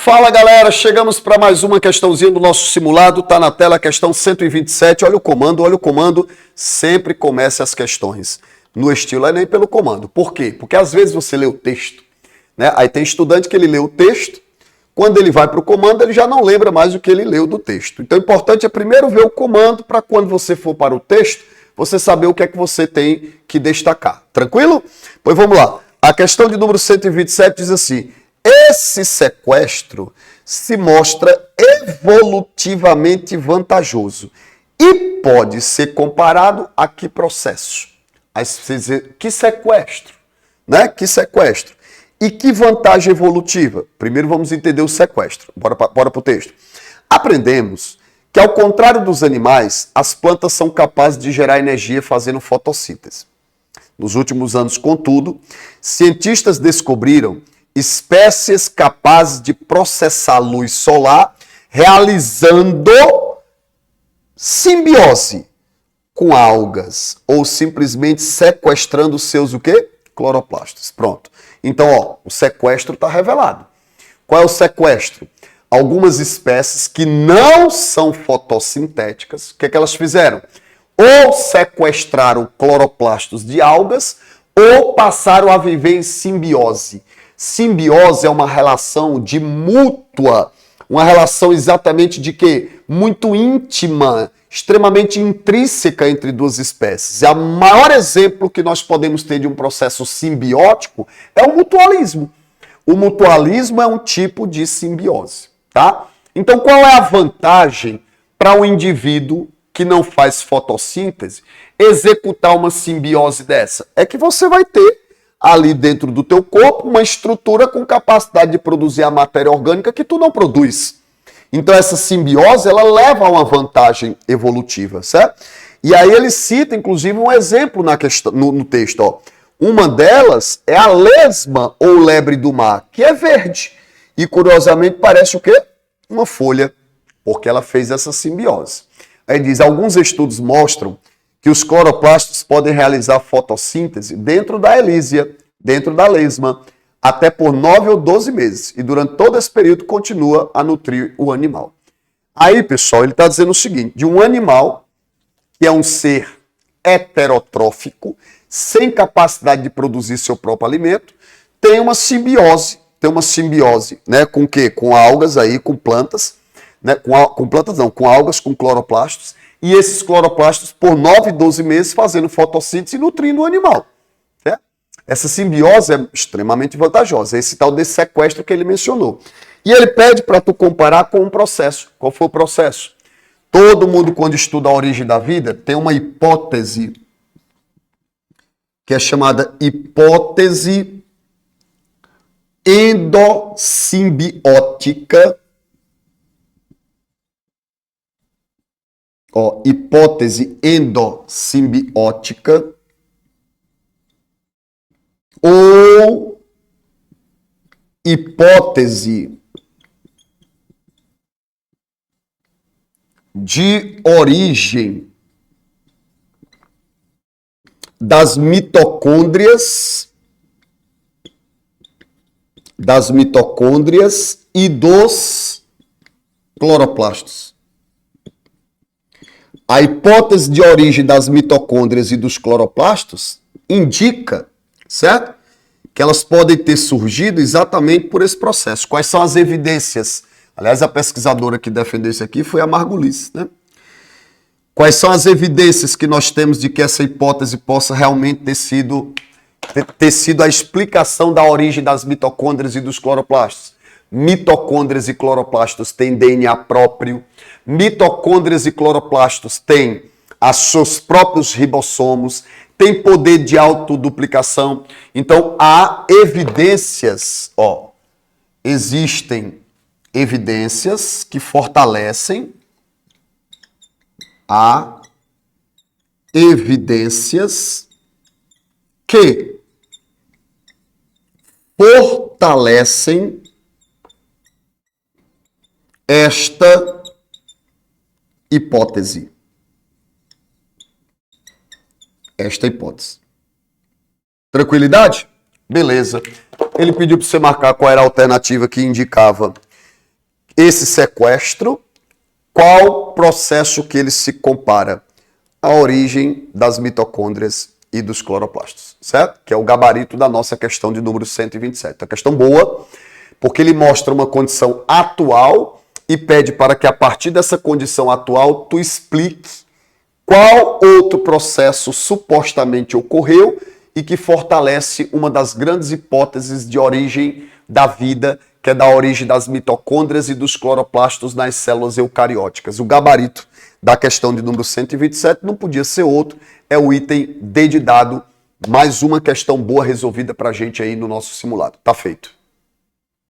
Fala galera, chegamos para mais uma questãozinha do nosso simulado, tá na tela a questão 127, olha o comando, sempre comece as questões no estilo Enem pelo comando. Por quê? Porque às vezes você lê o texto, né? Aí tem estudante que ele lê o texto, quando ele vai para o comando ele já não lembra mais o que ele leu do texto. Então o importante é primeiro ver o comando para quando você for para o texto, você saber o que é que você tem que destacar. Tranquilo? Pois vamos lá. A questão de número 127 diz assim: esse sequestro se mostra evolutivamente vantajoso e pode ser comparado a que processo? Aí você diz, que sequestro? Né? Que sequestro? E que vantagem evolutiva? Primeiro vamos entender o sequestro. Bora para o texto. Aprendemos que, ao contrário dos animais, as plantas são capazes de gerar energia fazendo fotossíntese. Nos últimos anos, contudo, cientistas descobriram espécies capazes de processar luz solar realizando simbiose com algas ou simplesmente sequestrando seus o quê? Cloroplastos. Pronto. Então, ó, o sequestro está revelado. Qual é o sequestro? Algumas espécies que não são fotossintéticas, o que é que elas fizeram? Ou sequestraram cloroplastos de algas ou passaram a viver em simbiose. Simbiose é uma relação de mútua, uma relação exatamente de quê? Muito íntima, extremamente intrínseca entre duas espécies. E o maior exemplo que nós podemos ter de um processo simbiótico é o mutualismo. O mutualismo é um tipo de simbiose, tá? Então, qual é a vantagem para um indivíduo que não faz fotossíntese executar uma simbiose dessa? É que você vai ter ali dentro do teu corpo uma estrutura com capacidade de produzir a matéria orgânica que tu não produz. Então essa simbiose, ela leva a uma vantagem evolutiva, certo? E aí ele cita, inclusive, um exemplo na questão, no texto. Ó. Uma delas é a lesma ou lebre do mar, que é verde. E, curiosamente, parece o quê? Uma folha, porque ela fez essa simbiose. Aí diz, alguns estudos mostram que os cloroplastos podem realizar fotossíntese dentro da elísia, dentro da lesma, até por 9 ou 12 meses. E durante todo esse período continua a nutrir o animal. Aí, pessoal, ele está dizendo o seguinte, de um animal que é um ser heterotrófico, sem capacidade de produzir seu próprio alimento, tem uma simbiose, né, com o quê? Com algas aí, com plantas, né, com plantas não, com algas, com cloroplastos, e esses cloroplastos por 9, 12 meses fazendo fotossíntese e nutrindo o animal. Certo? Essa simbiose é extremamente vantajosa, esse tal desse sequestro que ele mencionou. E ele pede para tu comparar com um processo. Qual foi o processo? Todo mundo, quando estuda a origem da vida, tem uma hipótese que é chamada hipótese endossimbiótica. Ó, hipótese endossimbiótica ou hipótese de origem das mitocôndrias e dos cloroplastos. A hipótese de origem das mitocôndrias e dos cloroplastos indica, certo? Que elas podem ter surgido exatamente por esse processo. Quais são as evidências? Aliás, a pesquisadora que defendeu isso aqui foi a Margulies, né? Quais são as evidências que nós temos de que essa hipótese possa realmente ter sido a explicação da origem das mitocôndrias e dos cloroplastos? Mitocôndrias e cloroplastos têm DNA próprio. Mitocôndrias e cloroplastos têm os seus próprios ribossomos, têm poder de autoduplicação. Então, há evidências, existem evidências que fortalecem, há evidências que fortalecem esta hipótese. Tranquilidade? Beleza. Ele pediu para você marcar qual era a alternativa que indicava esse sequestro, qual processo que ele se compara? A origem das mitocôndrias e dos cloroplastos, certo? Que é o gabarito da nossa questão de número 127. Uma questão boa, porque ele mostra uma condição atual e pede para que a partir dessa condição atual tu explique qual outro processo supostamente ocorreu e que fortalece uma das grandes hipóteses de origem da vida, que é da origem das mitocôndrias e dos cloroplastos nas células eucarióticas. O gabarito da questão de número 127 não podia ser outro, é o item D de dado, mais uma questão boa resolvida para a gente aí no nosso simulado. Tá feito.